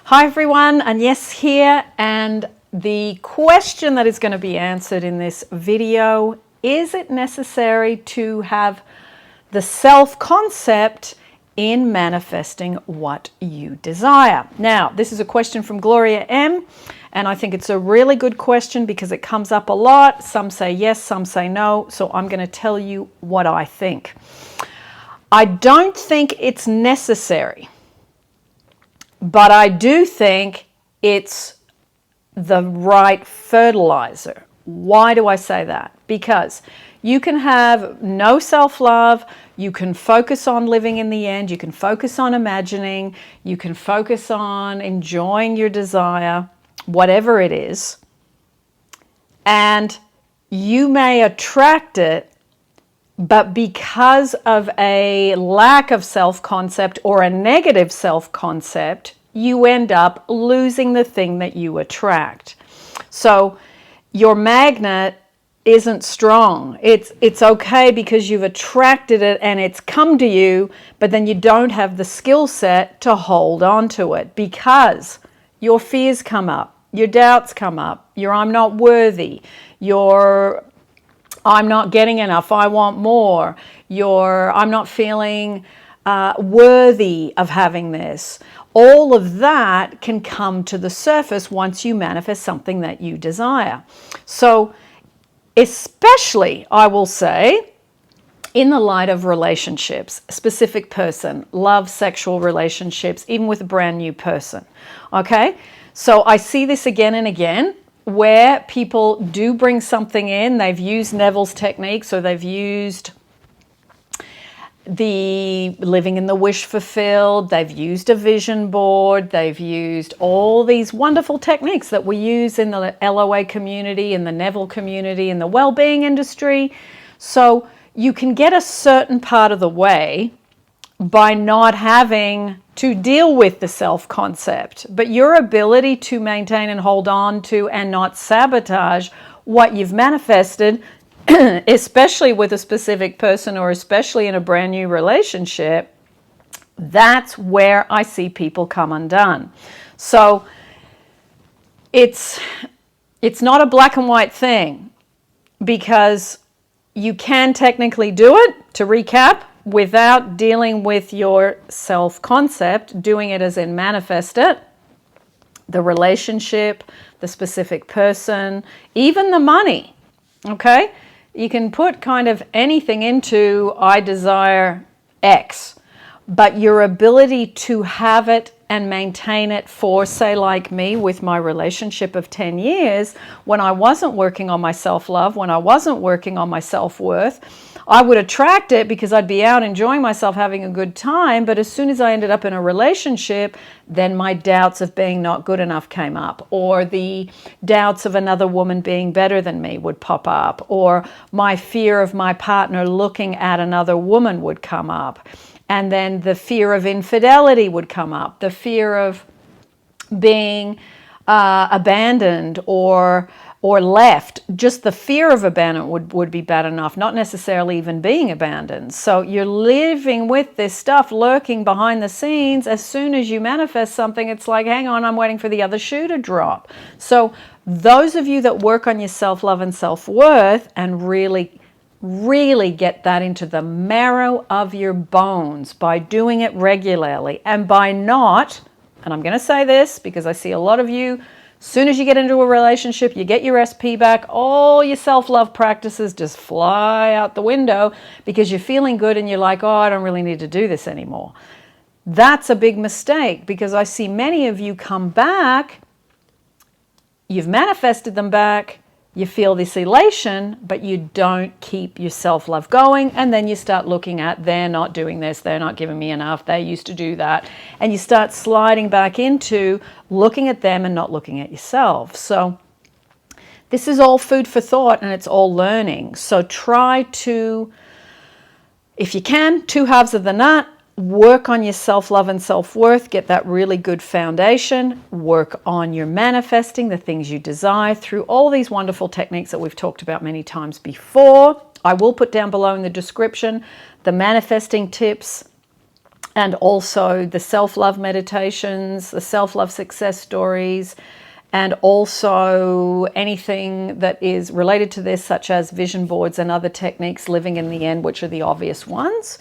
Hi everyone, Agnes here, and the question that is going to be answered in this video, is it necessary to have the self-concept in manifesting what you desire? Now, this is a question from Gloria M, and I think it's a really good question because it comes up a lot. Some say yes, some say no, so I'm going to tell you what I think. I don't think it's necessary. But I do think it's the right fertilizer. Why do I say that? Because you can have no self-love, you can focus on living in the end, you can focus on imagining, you can focus on enjoying your desire, whatever it is, and you may attract it, but because of a lack of self-concept or a negative self-concept, you end up losing the thing that you attract. So your magnet isn't strong. It's okay because you've attracted it and it's come to you, but then you don't have the skill set to hold on to it because your fears come up, your doubts come up, your I'm not worthy, your I'm not getting enough, I want more, I'm not feeling worthy of having this. All of that can come to the surface once you manifest something that you desire. So especially, I will say, in the light of relationships, specific person, love, sexual relationships, even with a brand new person, okay? So I see this again and again, where people do bring something in. They've used Neville's technique, so they've used the living in the wish fulfilled, they've used a vision board, they've used all these wonderful techniques that we use in the LOA community, in the Neville community, in the well-being industry. So you can get a certain part of the way by not having to deal with the self-concept, but your ability to maintain and hold on to and not sabotage what you've manifested, especially with a specific person or especially in a brand new relationship, that's where I see people come undone. So it's not a black and white thing, because you can technically do it, to recap, without dealing with your self-concept, doing it as in manifest it, the relationship, the specific person, even the money, okay? You can put kind of anything into I desire X, but your ability to have it and maintain it for, say, like me with my relationship of 10 years, when I wasn't working on my self-love, when I wasn't working on my self-worth, I would attract it because I'd be out enjoying myself, having a good time, but as soon as I ended up in a relationship, then my doubts of being not good enough came up, or the doubts of another woman being better than me would pop up, or my fear of my partner looking at another woman would come up. And then the fear of infidelity would come up, the fear of being abandoned or left. Just the fear of abandonment would be bad enough, not necessarily even being abandoned. So you're living with this stuff lurking behind the scenes. As soon as you manifest something, it's like, hang on, I'm waiting for the other shoe to drop. So those of you that work on your self-love and self-worth and really get that into the marrow of your bones by doing it regularly and by not, and I'm going to say this because I see a lot of you, as soon as you get into a relationship, you get your SP back, all your self-love practices just fly out the window because you're feeling good and you're like, oh, I don't really need to do this anymore. That's a big mistake, because I see many of you come back, you've manifested them back, you feel this elation, but you don't keep your self-love going, and then you start looking at, they're not doing this, they're not giving me enough, they used to do that, and you start sliding back into looking at them and not looking at yourself. So this is all food for thought, and it's all learning. So try to, if you can, 2 halves of the nut, work on your self-love and self-worth, get that really good foundation, work on your manifesting, the things you desire through all these wonderful techniques that we've talked about many times before. I will put down below in the description the manifesting tips and also the self-love meditations, the self-love success stories, and also anything that is related to this, such as vision boards and other techniques, living in the end, which are the obvious ones,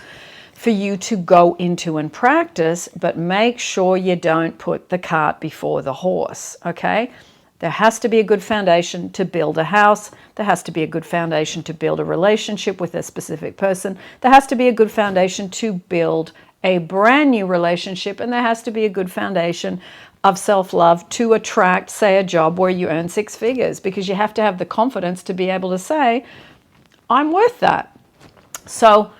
for you to go into and practice, but make sure you don't put the cart before the horse, okay? There has to be a good foundation to build a house. There has to be a good foundation to build a relationship with a specific person. There has to be a good foundation to build a brand new relationship, and there has to be a good foundation of self-love to attract, say, a job where you earn 6 figures, because you have to have the confidence to be able to say, I'm worth that. So,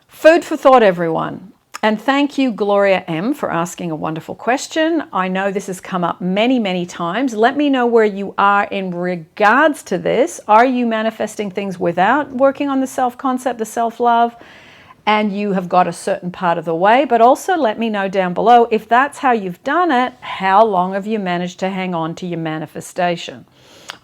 food for thought, everyone. And thank you, Gloria M., for asking a wonderful question. I know this has come up many, many times. Let me know where you are in regards to this. Are you manifesting things without working on the self-concept, the self-love, and you have got a certain part of the way? But also let me know down below, if that's how you've done it, how long have you managed to hang on to your manifestation?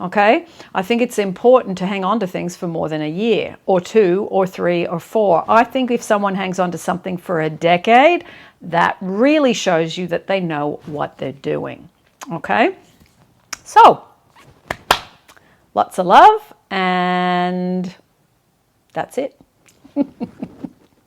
Okay, I think it's important to hang on to things for more than a year or 2 or 3 or 4. I think if someone hangs on to something for a decade, that really shows you that they know what they're doing. Okay, so lots of love, and that's it.